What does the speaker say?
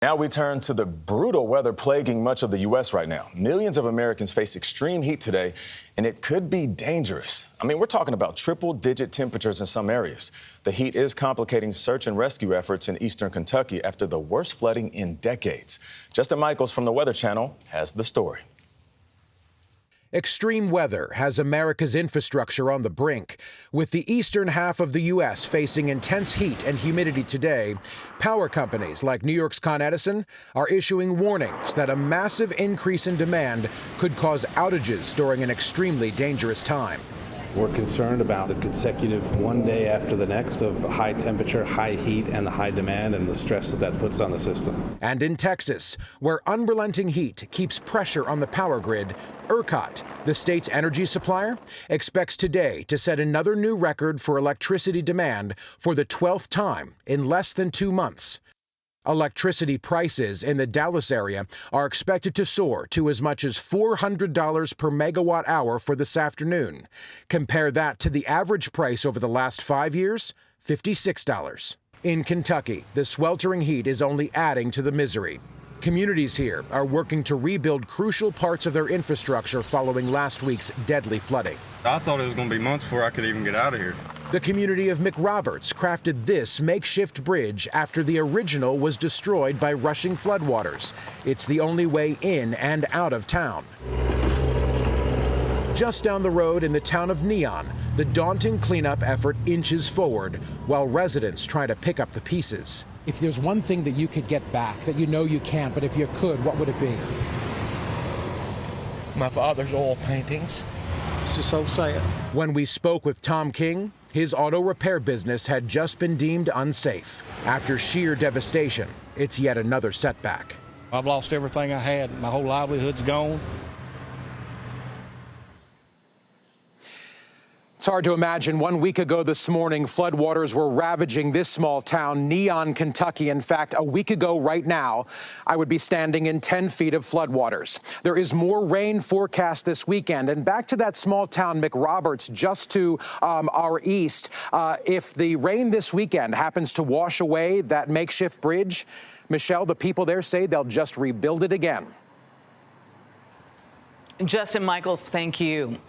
Now we turn to the brutal weather plaguing much of the U.S. right now. Millions of Americans face extreme heat today, and it could be dangerous. I mean, we're talking about triple-digit temperatures in some areas. The heat is complicating search and rescue efforts in eastern Kentucky after the worst flooding in decades. Justin Micheals from the Weather Channel has the story. Extreme weather has America's infrastructure on the brink. With the eastern half of the U.S. facing intense heat and humidity today, power companies like New York's Con Edison are issuing warnings that a massive increase in demand could cause outages during an extremely dangerous time. We're concerned about the consecutive one day after the next of high temperature, high heat, and the high demand and the stress that puts on the system. And in Texas, where unrelenting heat keeps pressure on the power grid, ERCOT, the state's energy supplier, expects today to set another new record for electricity demand for the 12th time in less than 2 months. Electricity prices in the Dallas area are expected to soar to as much as $400 per megawatt hour for this afternoon. Compare that to the average price over the last 5 years, $56. In Kentucky, the sweltering heat is only adding to the misery. Communities here are working to rebuild crucial parts of their infrastructure following last week's deadly flooding. I thought it was going to be months before I could even get out of here. The community of McRoberts crafted this makeshift bridge after the original was destroyed by rushing floodwaters. It's the only way in and out of town. Just down the road in the town of Neon, the daunting cleanup effort inches forward while residents try to pick up the pieces. If there's one thing that you could get back that you know you can't, but if you could, what would it be? My father's oil paintings. This is so sad. When we spoke with Tom King, his auto repair business had just been deemed unsafe. After sheer devastation, it's yet another setback. I've lost everything I had. My whole livelihood's gone. It's hard to imagine 1 week ago this morning, floodwaters were ravaging this small town, Neon, Kentucky. In fact, a week ago right now, I would be standing in 10 feet of floodwaters. There is more rain forecast this weekend. And back to that small town, McRoberts, just to our east, if the rain this weekend happens to wash away that makeshift bridge, Michelle, the people there say they'll just rebuild it again. Justin Micheals, thank you.